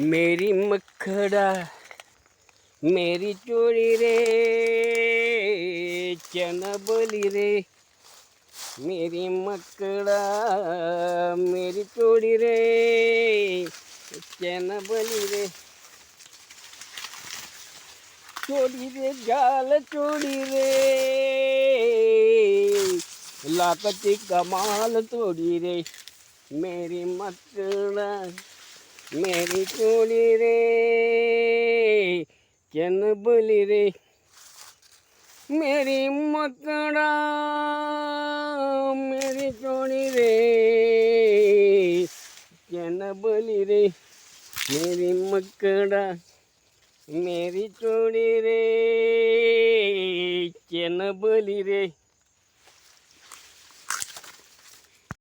मेरी मखड़ा मेरी चोरी रे चनबली रे मेरी मकड़ा मेरी चोरी रे चनबली रे चोरी रे गाल चोरी रे लाकती कमाल तोड़ी रे मेरी मकड़ा मेरी चोरी रे चनबली रे मेरी मकड़ा मेरी चोरी रे चनबली रे मेरी मकड़ा मेरी चोरी रे चनबली रे